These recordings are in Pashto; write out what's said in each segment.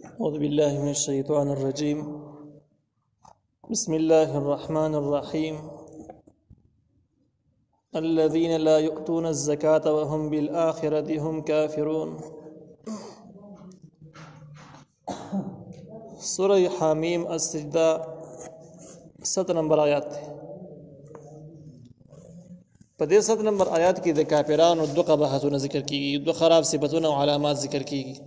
أعوذ بالله من الشيطان الرجيم. بسم الله الرحمن الرحيم. الذين لا يؤتون الزكاة وهم بالآخرة هم كافرون. سورة حامیم السجدہ 7 نمبر آیات ہے. پدې 7 نمبر آیات کې د کافرانو دو قباحتونه ذکر کیږي، دو خراب صفاتونه او علامات ذکر کیږي.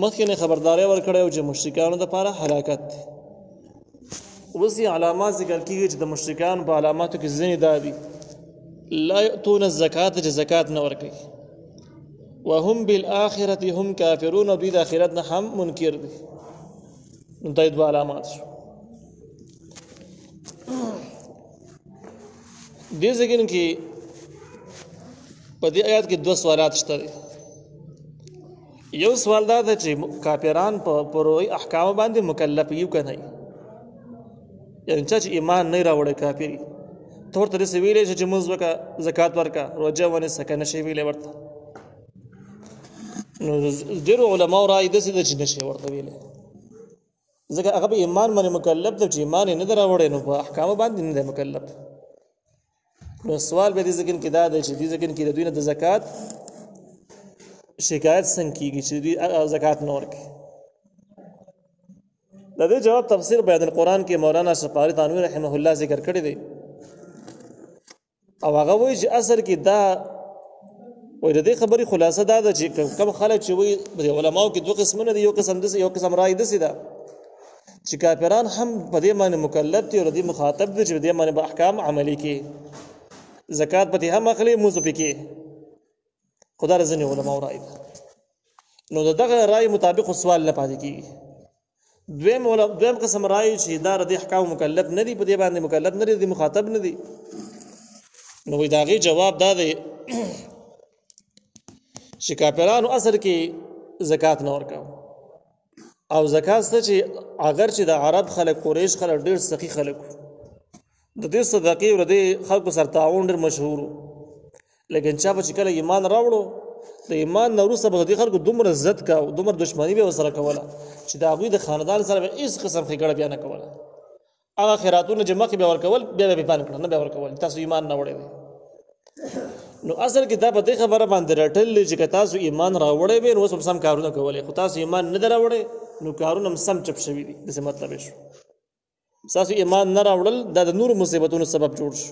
مخکې نه خبرداري ورکړې او چې مشرکانو د لپاره هلاکت دی. اوس یې علامات ذکر کیږي چې د مشرکانو په علاماتو کې ځینې دا دي: لا یؤتون الزکات، چې زکات نه ورکوي، وهم بالآخرة هم کافرون، او دوی د آخرت نه هم منکر دي. نو دا دوه علامات شو. دې ځای کې په دې آیات کې دوه سوالات شته دي. یو سوال دا ده چې کافران په پروي احکام باندې مکلف یو کنه، یعنی چې ایمان نه راوړي کافری تور تر څه ویلې چې موږ وکا زکات ورکا روزه ونه سکنه شی ویلې ورته. نو ډیرو علماء راي د څه د نشي ورته ویلې، ځکه هغه ایمان باندې مکلف دی چې ایمان نه راوړي نو په احکام باندې نه مکلف. نو سوال به دې ځکه کې دا دی چې دې ځکه کې د دوی نه د زکات شکایت څنګه کیږي چې دوی زکات نه ورکوي. د دې جواب تفسیر بیان القرآن کې مولانا شفاعی تانوی رحمه الله ذکر کړی دی، او هغه وایي چې اصل کې دا وایي د دې خبرې خلاصه دا ده چې کوم خلک چې وایي د علماو کې دوه قسمونه دي، یو قسم رائے دسي ده چې کافران هم په دې باندې مکلف دي او دې مخاطب دي چې دې باندې به احکام عملي کې زکات پتی هم اخلي موږ پکې خدا رضنی علماء رائے. نو دغه رائے مطابق سوال نه پاتې کیږي. دویم قسم رائے چې دا د احکام مکلف نه دي، په دې باندې مکلف نه دي، مخاطب نه دي. نو دا غي جواب دا دی چې کافرانو اثر کې زکات نه ورکاو، او زکات څه چې اگر چې د عرب خلک قریش خلک ډېر سخی خلک د دې صدقې ور دي خلکو سره تعاون ډېر مشهور، لیکن چا په کله ایمان راوړو د ایمان نورسته به د خلکو دومره عزت کا او دومره دښمنی به وسره کوله چې د هغوی د خاندان سره به هیڅ قسم ښېګړه بیا نه کوله. هغه خیراتونه چې مخکې به ورکول بیا به پان کړه نه به ورکول، تاسو ایمان نه وړی دی. نو اصل کې دا په دې خبره باندې راټل چې که تاسو ایمان راوړی وي نو اوس هم سم کارونه کولی، خو تاسو ایمان نه دی راوړی نو کارونه هم سم چپ شوي دي. داسې مطلب یې شو تاسو ایمان نه راوړل دا د نورو مصیبتونو سبب جوړ شو.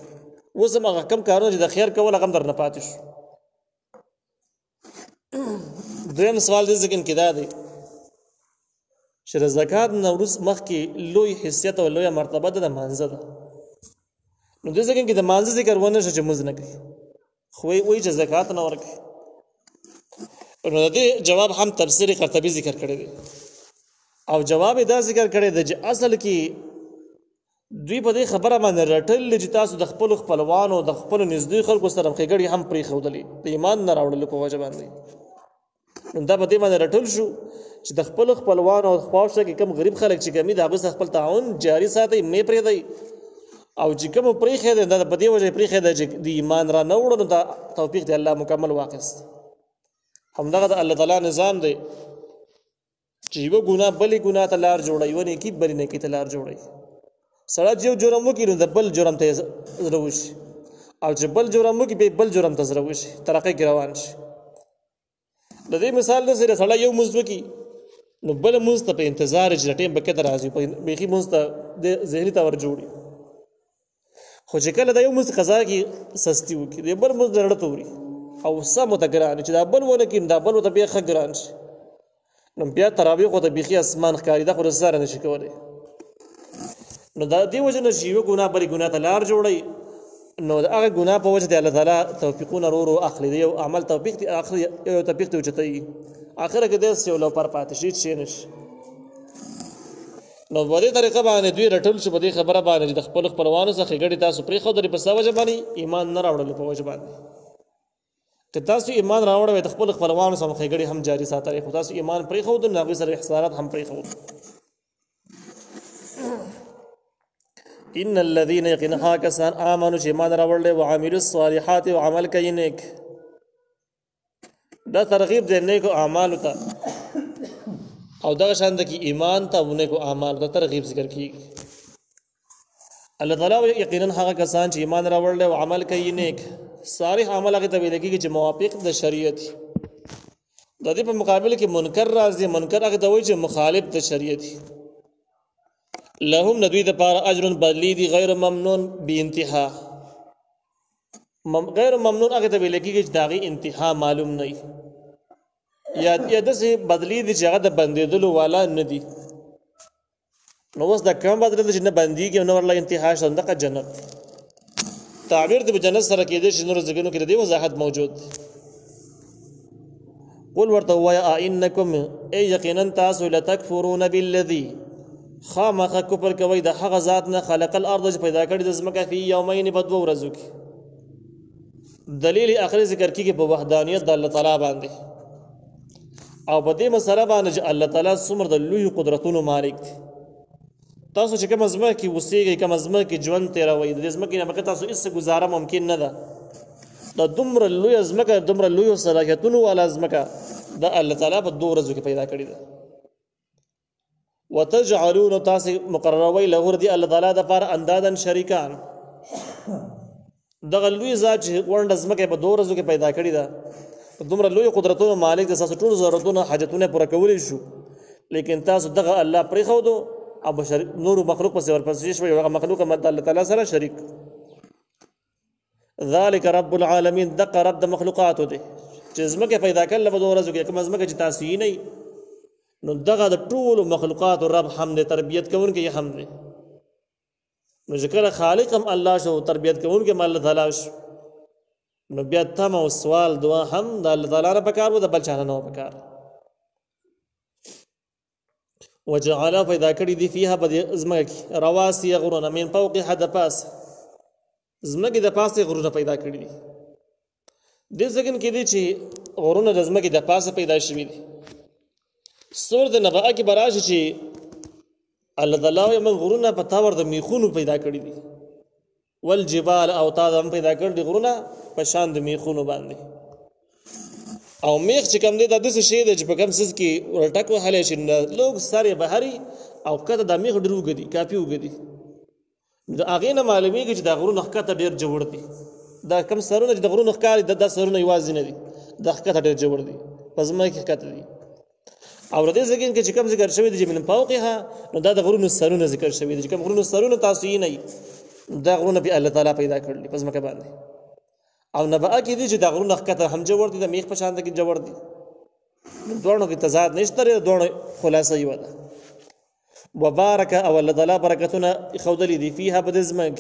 اوس هم هغه کم کارونه چې د خیر کول هغه هم درنه پاتې شو. دویم سوال دې ځکه کې دا دی چې د زکات نه وروسته مخکې لوی حیثیت او لویه مرتبه ده د مانځه ده. نو دې ځکه کې د مانځه ذکر ونه شو چې مونځ نه کوي، خو وایي چې زکات نه ورکوي. نو د دې جواب هم تفسیر قرطبي ذکر کړی دی، او جواب یې دا ذکر کړی دی چې اصل کې دوی په دې خبره باندې رټل چې تاسو د خپلو خپلوانو د خپلو نږدې خلکو سره ښېګړې هم پرېښودلې د ایمان نه راوړلو په وجه باندې. نو دا په دې باندې رټل شو چې د خپلو خپلوانو او خواوشته کې کم غریب خلک چې کمی د هغوی سره خپل تعاون جاري ساتئ، مې پرېږدئ، او چې کوم پرېښی دی دا په دې وجه پرېښی دی چې د ایمان را نه وړو. نو دا توفیق دی الله مکمل واخیست. همدغه د الله تعالی نظام دی چې یوه ګناه بلې ګناه ته لار جوړوي، یوه نیکي بلې نیکي ته لار جوړوي. سړی چې یو جرم وکړي نو د بل جرم ته زړه وشي، او چې بل جرم وکړي بیا بل جرم ته زړه وشي، ترقۍ کې روان شي. د دې مثال داسې دی سړی یو مزد وکړي نو بل مزد ته په انتظار چې د ټیم په کته راځي، بیخي مزد ته د ذهني ته ور جوړي. خو چې کله د یو مزد قضا کې سستي وکړي د بل مزد زړه ته وري او سم ورته ګران چې دا بل ونه کړي دا بل ورته بیا ښه ګران شي، نو بیا تراویح ورته بیخي اسمان ښکاري، دا خو د سره نشي کولی. نو دا دې وجه نه چې یوه ګناه بلې ګناه ته لار جوړوي، نو د هغه ګناه په وجه د الله تعالی توفیقونه ورو اخلي. د یو عمل توفیق دی اخلي، یو توفیق دی اوچتوي، اخره کې داسې یو لوپر پاتې شي چې نشي. نو په دې طریقه باندې دوی رټل شو په دې خبره باندې چې د خپلو خپلوانو څخه ښېګړې تاسو پرېښودلې په څه وجه باندې؟ ایمان نه راوړلو په وجه باندې. که تاسو ایمان راوړی د خپلو خپلوانو سره ښېګړې هم جاري ساتلی، خو تاسو ایمان پرېښودل نو هغوی سره احسانات هم پرېښودل. ان الذين يقينها كسان امنوا چې ایمان راوړل او عملوا الصالحات او عمل کوي نیک. دا ترغیب دی نیکو اعمالو ته او دغه شان د کی ایمان ته ونه کو اعمال د ترغیب ذکر کیږي الله تعالی یقینا هغه کسان چې ایمان راوړل او عمل کوي نیک صالح عمل هغه ته ویل کیږي چې موافق د شریعت د دې په مقابل کې منکر راځي منکر هغه ته وایي چې مخالف د شریعت لهم ندوی د پاره اجر بدلی دی غیر ممنون بی انتها غیر ممنون هغه ته ویل کیږي چې داغي انتها معلوم نه یا دسه بدلی دی چې هغه د بندیدلو والا نه دی نو اوس د کوم بدل چې نه بنديږي نو ورله انتها شندقه جنت تعبیر د جنت سره کېدې چې نور زګونو کې د وضاحت موجود قل ورته ويا انکم ای یقینا تاسو لتکفرون بالذی خامخ کفر کوي د هغه ذات نه خلق الارض چې پیدا کړی د زمکه په یومین په دوه ورځو کې دلیل اخر ذکر کیږي په وحدانیت د الله تعالی باندې او په دې مسله باندې چې الله تعالی څومره د لوی قدرتونو مالک دی تاسو چې کوم ازمه کې وسیږي کوم ازمه کې ژوند تیروي د ازمه کې نه مکه تاسو هیڅ گزاره ممکن نه ده د دومره لوی ازمه کې دومره لوی صلاحیتونو ول ازمه د الله تعالی په دوه ورځو کې پیدا کړی ده وتجعلون تاسو مقرروي له ور دي الله تعالی د پر اندادن شریکان دغه لوی ذات چې ورند ازمه کې په دوه ورځو کې پیدا کړی ده دومره لوی قدرتونو مالک د تاسو ټول ضرورتونو حاجتونه پوره کولی شو لیکن تاسو دغه الله پرې خو دو او بشر نور مخلوق پس ورپسې شوی هغه مخلوق مد الله تعالی سره شریک ذالک رب العالمین دغه رب د مخلوقات دی چې زمکه پیدا کړل په دوه ورځو کې کوم زمکه چې تاسو یې نه نو دغه د ټول مخلوقات رب حمد تربیت کوونکی یې حمد نو ذکر خالق هم الله شو تربیت کوونکی هم الله تعالی شو نو بیا تم او سوال دعا هم د الله تعالی نه پکار وو د بل چانه نه پکار وجعل فإذا کړي دي فيها بد ازمکه رواسي غرونه من فوق حد پاس زمکه د پاسه غرونه پیدا کړي دي د ځکن کې دي چې غرونه د زمکه د پاسه پیدا شوي دي سورۃ نبأ کې براش چې الله تعالی من غرونه په تاور د میخونو پیدا کړي دي والجبال او تادم پیدا کړي دي غرونه په شان د میخونو باندې او میخ چې کوم دی د دې شی د چې په کوم سیس کې ورټک وهلې شي لوګ سره بهري او کته د میخ ډیرو غدي کافي وګدي د اغه نه معلومیږي چې د غرونو حقیقت ډیر جوړ دي دا کم سرونه چې د غرونو ښکاری د سرونه یوازې نه دي د حقیقت ډیر جوړ دي پزما کې حقیقت دي او ردی ځکه چې کوم ذکر شوی دی من فوقها نو دا د غرونو سرونه ذکر شوی دی چې کوم غرونو سرونه تاسو یې نه دا غرونه په الله تعالی پیدا کړل پزما کې باندې او نبأ کې دي چې د غرونو حقیقت هم جوړ دي د میخ په شان کې جوړ دي دوړو کې تضاد نشته دوړو خلاصه یو ده وبارك او الله تعالی برکتونه خودلې دي فيها بدزمک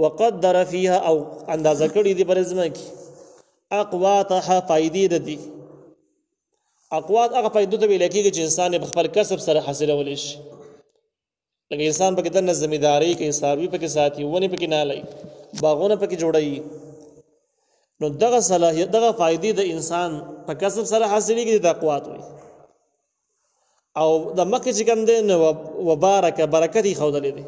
وقدر فيها او اندازه کړی دي برزمک اقواتها فائدې دي اقوات هغه فائدې ته ویل کېږي چې انسان په خپل کسب سره حاصلول شي لکه انسان په کې د ځمېداري کې ساروي په کې ساتي ونی په کې نه لای باغونه په کې جوړي نو دغه صلاحیت دغه فائدې د انسان په کسب سره حاصلېږي د اقوات وي او د مکه چې کوم دی نو وبارک برکت یې خودلې دي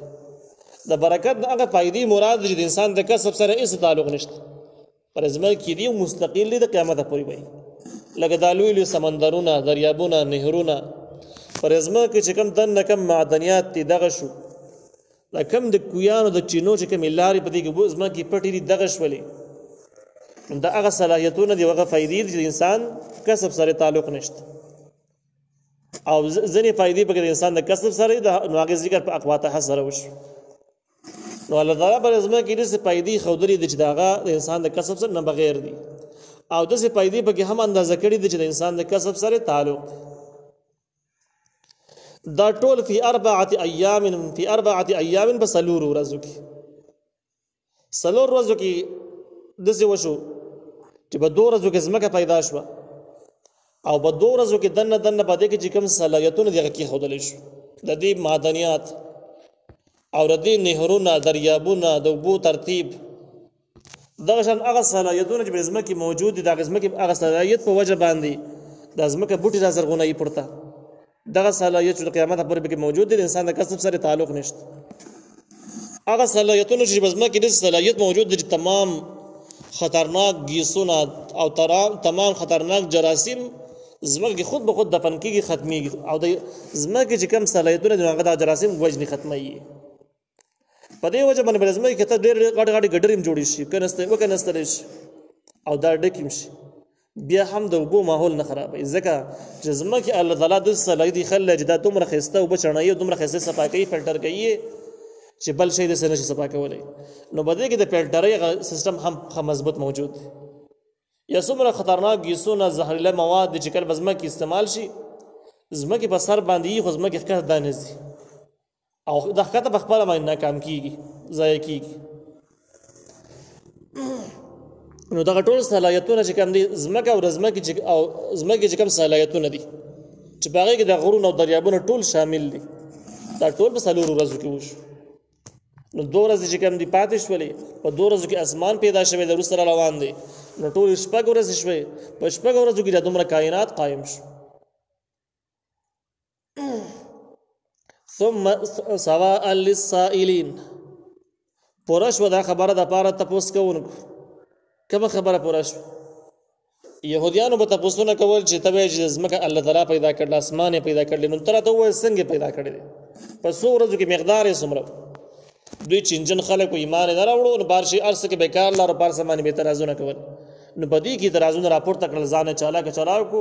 د برکت هغه فائدې مراد چې د انسان د کسب سره هیڅ تعلق نشته پر ځمکه کې دی مستقل دی د قیامت پورې وي لکه د لوی سمندرونه دریابونه نهرونه پر ځمکه چې کوم دن کم معدنیات دي دغه شو دا کم د کویانو د چینو چې کوم لارې په دې کې ځمکه پټې دي دغه شولې دا هغه صلاحیتونه دی هغه فائدې چې انسان کسب سره تعلق نشته او ځنې فائدې په انسان د کسب سره د نوغه ذکر په اقوات حسره وش نو الله تعالی پر ځمکه کې د فائدې خودري د چې داغه د انسان د کسب سره نه بغیر دي او د فائدې په کې هم اندازه کړي د چې د انسان د کسب سره تعلق دا ټول فی 4 ایام بسلور ورځو کې سلور ورځو کې دسه وشو چې په دوه ورځو کې زمکه پیدا شو او په دوه ورځو کې دنه پدې کې چې کوم صلاحیتونه دغه کې خودل شو د دې معدنیات او د دې نهرونه دریابونه د وبو ترتیب دغه شان هغه صلاحیتونه چې په زمکه موجود دي دغه زمکه هغه صلاحیت په وجه باندې د زمکه بوټي را زرغونې پورته دغه صلاحیت چې قیامت پورې به موجود دي انسان د کسب سره تعلق نشته هغه صلاحیتونه چې په زمکه د صلاحیت موجود دي تمام خطرناک گیسونه او تمام خطرناک جراثیم زمکه کې خود به خود دفن کېږي ختمېږي او د زمکه چې کوم صلاحیتونه دي هغه د جراثیم وجنې ختموي په دې وجه باندې به زمکه کې ته ډېر غټ ګډریم جوړې شي وکنستلی شي او دا ډکیم شي بیا هم د اوبو ماحول نه خرابوي ځکه چې زمکه الله تعالی د صلاحیت خلک چې دا دومره ښایسته اوبه چڼوي دومره ښایسته صفا کوي فلټر کوي چې بل شی داسې نشي صفا کولی نو په دې کې د فلټرۍ سیسټم هم مضبوط موجود دی یا څومره خطرناک ګیسونه زهرجن مواد چې کله په ځمکه استعمال شي ځمکې په سر باندې یې خو ځمکې ښکته دا نه ځي او د ښکته په خپله باندې ناکام کېږي ضایع کېږي نو دغه ټول صلاحیتونه چې کوم دي ځمکه او ځمکې چې کوم صلاحیتونه دي چې په هغې کې د غرونو او دریابونه ټول شامل دي دا ټول په 4 ورځو کې وشو نو 2 ورځې چې کوم دي پاتې شولې په 2 ورځو کې اسمان پیدا شوی د وروسته روان دی نو ټول 6 ورځې شوې په 6 ورځو کې د دومره کائنات قایم شو ثم سواء للسائلين پرش و دا خبره د پاره تپوس کوونکو کومه خبره پرش يهوديانو به تاسو نه کول چې تبه چې ځمکه الله تعالی پیدا کړل اسمان پیدا کړل نو تر ته وای څنګه پیدا کړل په 100 ورځو کې مقدار یې څومره دوی چنجن خلکو ایمان نه راوړو نو بارشي ارسه کې بیکار لاره پر سمانه به ترازو نه کول نو بدی کی ترازو راپورته کړل ځان چلاو کو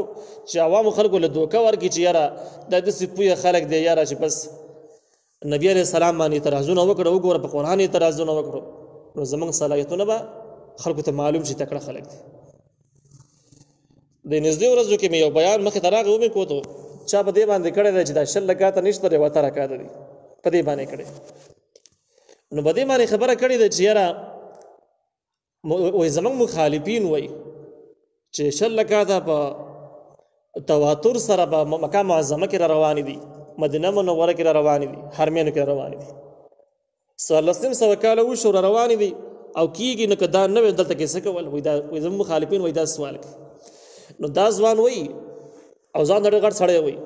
چې عوام خلکو له دوکه ورکی چې یاره د دې سپوی خلک دی یاره چې بس نبی عليه السلام باندې ترازو نه وکړو وګوره په قران یې ترازو نه وکړو نو زمنګ صلاحیتونه به خلکو ته معلوم شي تکړه خلک دي د نږدې ورځو کې مې یو بیان مخې ته راغی ومې کوته چا په دې باندې کړی دی چې دا 6 رکعاته نشته دی 7 رکعاته دي په دې باندې کړی نو په دې باندې خبره کړې ده چې یاره وای زمنګ مخالفین وای چې 6 رکعاته په تواتر سره په مکه معظمه کې روان دي مدینه منوره کې روان دي حرمینو کې روان دي 1300 کال وشو روان دي او کیږي نو کدا نه دلته کې څه کول وای دا وای زموږ مخالفین وای دا سوال کوي نو دا ځوان وای او ځان ډېر غټ سړی وای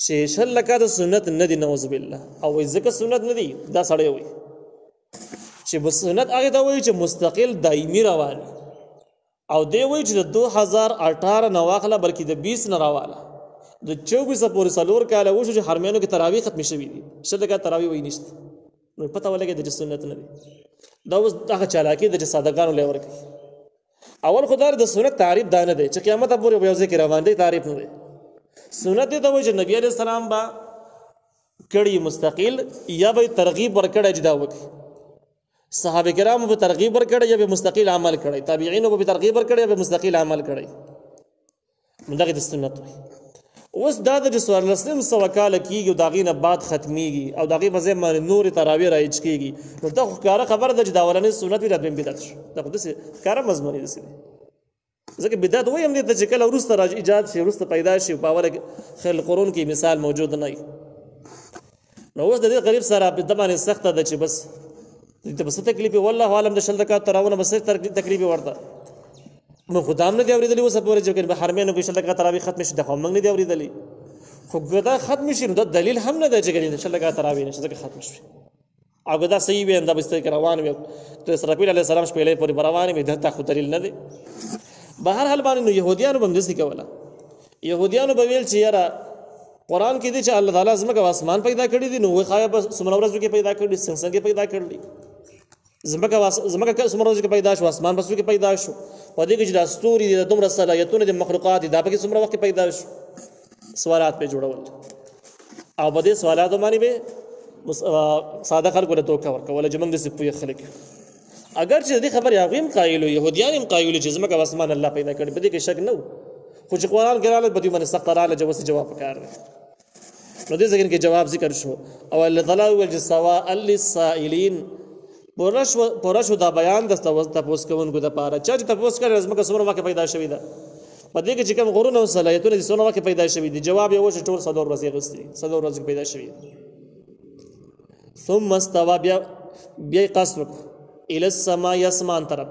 چې 6 رکعاته سنت نه دي نعوذ بالله او وای ځکه سنت نه دي دا سړی وای چې سنت هغه ته وای چې مستقل دایمي روان او دی وای چې 2018 نه واخله بلکې د 20 نه راواله د 24 پورې سلور کاله وشو چې حرمینو کې تراویح ختم شوې دي شدګه تراویح وای نشته نو پته ولګي د سنت نه دي دا اوس هغه چالاکي د صادقانو لور کوي اول خدای د سنت تعریف دانه دی چې قیامت پورې به ځکه روان دی تعریف نه دی سنت ته وایي چې نبی عليه السلام با کړي مستقل یا به ترغیب ورکړي جدا وکړي صحابه کرام به ترغیب ورکړي یا به مستقل عمل کړي تابعین به ترغیب ورکړي یا به مستقل عمل کړي مندغه د سنت اوس دا د 1400 کال کېږي او داغې نه بعد ختمېږي او داغې په ځای باندې نورې تراویح رایج کېږي نو دا خو ښکاره خبره ده چې دا اولنۍ سنت وي دا دویم بدعت شو دا خو داسې ښکاره مضمون یې داسې دی ځکه بدعت وایم دې ته چې کله وروسته ایجاد شي وروسته پیدا شي په اوله خیر القرون کې مثال موجود نه وي نو اوس د دې غریب سره د باندې سخته ده چې بس دې ته بس تکلیف والله عالم د 6 رکعات تراونه بس تکلیف ورته نو خدام نه دی اوریدلی اوس پورې چې په حرمینو کې 6 رکعات تراویح ختم شي د هم نه دی اوریدلی خو ګدا ختم شي نو د دلیل هم نه دی چې ګنې 6 رکعات تراویح نشي ځکه ختم شي او ګدا صحیح وي انده بس ته روان وي ته اسرافیل علیه السلام شپې لې پورې روان وي دته خو دلیل نه دی بهر حال باندې نو يهوديانو هم دسي کوله يهوديانو به ویل چې یاره قران کې دي چې الله تعالی زمکه اسمان پیدا کړی دي نو وای خایه بس سمنورزو کې پیدا کړی څنګه پیدا کړی زمکه سمنورزو کې پیدا شو اسمان بس کې پیدا شو په دې کې چې د استوري د دومره صلاحیتونه د مخلوقات دا په کې څومره وخت پیدا شو سوالات په جوړول او په دې سوالاتو باندې به ساده خلکو له توکه ورکول چې موږ د سپوی خلک اگر چې دې خبر یاغیم قایلو يهوديان هم قایلو چې زمکه اسمان الله پیدا کړی په دې کې شک نه خو چې قران کې رااله په دې باندې سخت رااله جواب وکړ نو دې ځکه کې جواب ذکر شو او الله تعالی ول سواء للسائلين پورشو دا بیان د تاسو کوونکو د پاره چې تاسو کړئ زمکه څومره واقع پیدا شوې ده په دې کې چې کوم غرونه او صلاحیتونه دي څومره واقع پیدا شوې دي جواب یې وشه ټول 100 ورځې غوستي 100 ورځې پیدا شوې ثم استوى بیا قصد الى السماء اسمان طرف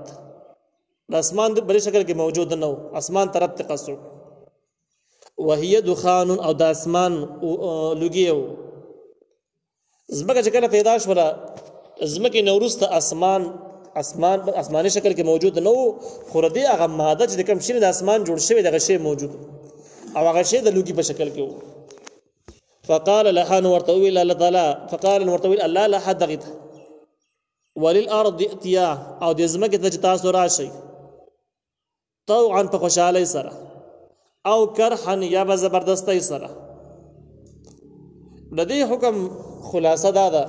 د اسمان د بل شکل کې موجود نه و اسمان طرف ته قصد وهي دخان او د اسمان لګیو زمکه چې کله پیدا شوه زمکه نورسته اسماني شکل کې موجود نه و خو ردی هغه ماده چې کوم شي د اسمان جوړ شوی دغه شی موجود او هغه شی د لوګي په شکل کې وو فقال لها نورتويل الله تعالی فقال نورتويل الله لا حد غت وللارض اتيا او د زمکه ته تاسو راشي طوعا په خوشالۍ سره او کرحا یا به زبردستی سره د دې حکم خلاصه دا ده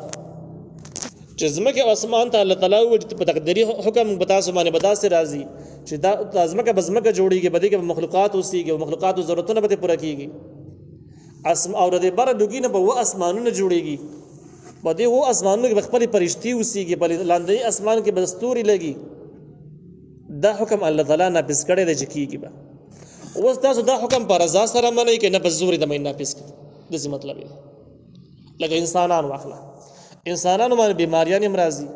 چې زمکه او اسمان ته الله تعالی و په تقديري حکم بتا سمانه بدا سي راضي چې دا زمکه بزمکه جوړيږي بده کې مخلوقات اوسيږي او مخلوقات ضرورتونه به پوره کیږي اسم او د بر دګینه په و اسمانونه جوړيږي بده و اسمانونه کې خپل پرشتي اوسيږي په لاندې اسمان کې بستوري لګي دا حکم الله تعالی نافذ کړی دی چې کیږي به اوس تاسو دا حکم پر رضا سره منئ کې نه په زور د مې نافذ کړي د څه مطلب دی لکه انسانان واخله انسانانو باندې بیماریاں هم راځي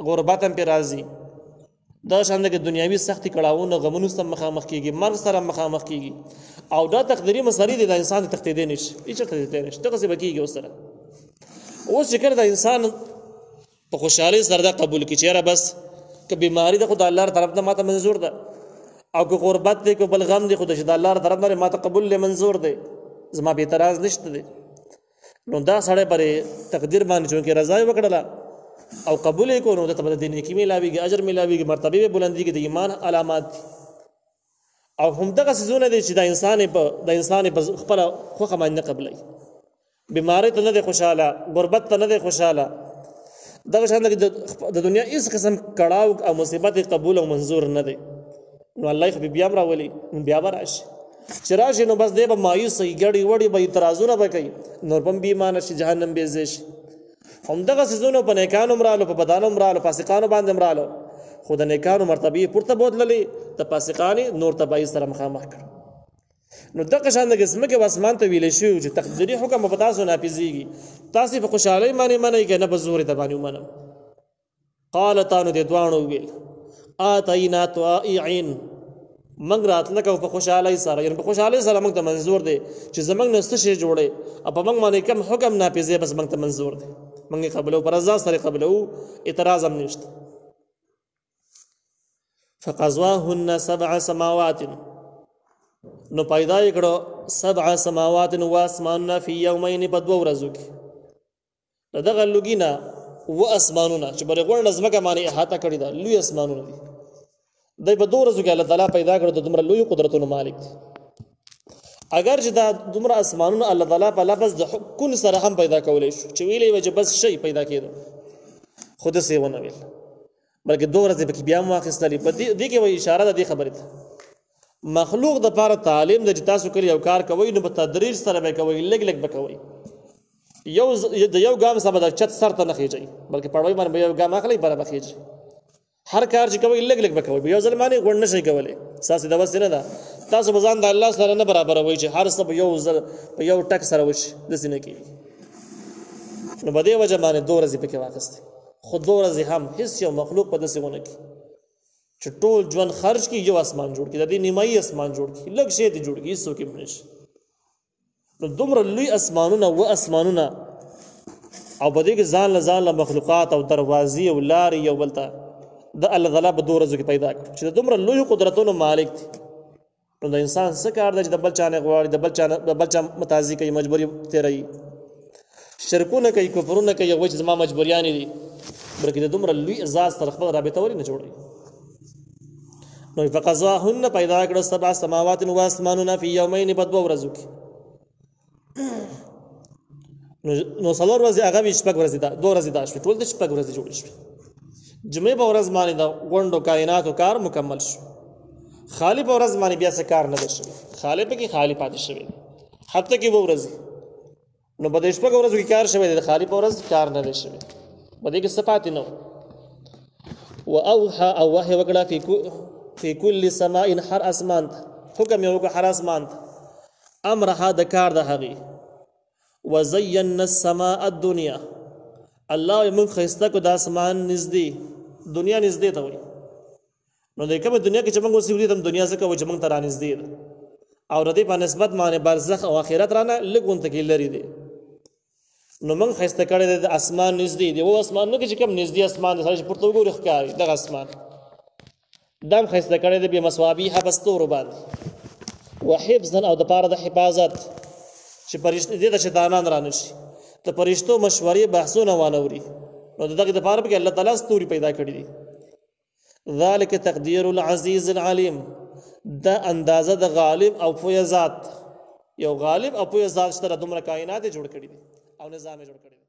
غربت هم پر راځي دا شاند کې دنیوي سختي کړهونه غمونو سره مخامخ کیږي مرګ سره مخامخ کیږي او دا تقديري مسالې د انسان ته تخته دي نشي هیڅ ته دي نشي ته څه بکیږي اوسره اوس چې کړه د انسان په خوشحالي سره دا قبول کی چیرې بس که بیماری د خدای الله طرف نه ماته منظور ده او که غربت دی که بل غم دی خدای د الله طرف نه ماته قبول له منظور دی زما به اعتراض نشته دی نو دا سړی پرې تقدیر باندې چې رضا وکړه او قبول یې کو نو ته د دین کې ملاويږي اجر ملاويږي مرتبه به بلنديږي د ایمان علامات او هم دغه سيزونه دي چې د انسان په خپل خوخه باندې قبلای بیماری ته نه دی خوشاله غربت ته نه دی خوشاله دغه شان د دنیا هیڅ قسم کړهو او مصیبت قبول او منظور نه دی نو الله خو بیا راولي بیا راشي چې راشي نو بس دی به مایوس ګړی وړي به اعتراضونه وکړي نور هم بي ایمان شي جهنم به زیش هم دغه سيزونه په نیکانو مرالو په بدانو مرالو فاسقانو باندې مرالو خود نیکانو مرتبه پورته بودللې د فاسقانی نور تبعی سره مخامخ کړ نو دغه شان د قسمه کې اسمان ته ویل شو چې تقديري حکم په تاسو نافذيږي تاسو په خوشحالي باندې منئ کې نه په زور ته باندې ومنم قال تانو دې دوانو ویل اتینا طائعين منګ راتله کو په خوشحالي سره یعنی په خوشحالي سره موږ ته منظور دی چې زمنګ نست شي جوړي او په موږ باندې کوم حکم نافذي بس موږ ته منظور دی موږ قبلو پر رضا سره قبلو اعتراض هم نشته فقضاهن 7 سماوات نو پیدا کړو 7 سماوات نو اسمانونه فی یومین په 2 ورځو کې دغه لګینا و اسمانونه چې برغور نظمکه معنی احاطه کړی دا لوی اسمانونه دي دای په 2 ورځو کې الله تعالی پیدا کړو د دومره لوی قدرتونو مالک دی اگر چې دا دومره اسمانونه الله تعالی په لفظ د کن سره هم پیدا کولای شو چې ویلې وجه بس شی پیدا کېدو خود سه ونه ویل بلکې 2 ورځې په بیا مواخستلې په دې کې وایي اشاره ده دې خبره ده مخلوق د لپاره تعلیم د تاسو کړی یو کار کوي نو په تدریج سره به کوي لګ لګ به کوي یو ګام سبا د چت سر ته نه خېږي بلکې پړوي باندې یو ګام اخلي پر بخېږي هر کار چې کوي لګ لګ به کوي یو ځلمانه غوړ نشي کولای ساسې د وسینه ده تاسو بزان د الله سره نه برابر وای چې هر څه په یو ټک سره وشي د سینې کې نو بده وجه باندې 2 ورځې پکې واخستې خو 2 ورځې هم هیڅ یو مخلوق په دسه ونه کې چې ټول ژوند خرج کی یو اسمان جوړ کی د دې نیمایي اسمان جوړ کی لږ شی دی جوړ کی هیڅ کې نشي نو دومره لوی اسمانونه و اسمانونه او بده کې ځان له مخلوقات او دروازې او لارې یو بلته د الله تعالی په 2 ورځو کې پیدا کړ چې دومره لوی قدرتونو مالک دی نو د انسان څه کار دی چې د بل چانه غواړي د بل چا متازي کوي مجبوري تیري شرکونه کوي کفرونه کوي او چې زما مجبوریان دي بلکې د دومره لوی اعزاز سره خپل رابطه وري نه جوړي نو فقضاهن پیدا کړ 7 سماوات و اسمانونه فی یومین په 2 ورځو کې نو څلور ورځې هغه شپږ ورځې دا 2 ورځې دا شو ټول د شپږ ورځې جوړ شو جمعه په ورځ باندې دا غونډو کائناتو کار مکمل شو خالی په ورځ باندې بیا څه کار نه شوی خالی په کې خالی پاتې شوی هفته کې 2 ورځې نو په دې شپږ ورځو کې کار شوی د خالی په ورځ کار نه شوی په دې کې صفات نه واوحى او وحي وکړه فی کل سماء هر اسمان حکم یو هر اسمان امر هدا کار د هغه وزينا السماء الدنيا الله من خيسته کو د اسمان نږدې دنیا نږدې ته وي نو د کومه دنیا کې چې موږ اوسېږو د دنیا څخه چې موږ ته را نږدې ده او ردی په نسبت باندې برزخ او آخرت رانه لګون ته کې لري دي نو موږ خيسته کړی د اسمان نږدې دی او اسمان نو کې چې کوم نږدې اسمان د سره پورته وګوري ښکاري د اسمان دم خيسته کړی د به مسوابي حبستور باندې وحفظا او د پاره د حفاظت چې پرشتي دې د شیطانان را نشي د پرشتو مشورې بحثونه وانوري نو دغه د پاره کې الله تعالی ستوري پیدا کړی دي ذلك تقدير العزيز العليم دا اندازه د غالب او پوهه ذات یو غالب او پوهه ذات سره دومره کائنات جوړ کړی دي او نظام جوړ کړی دي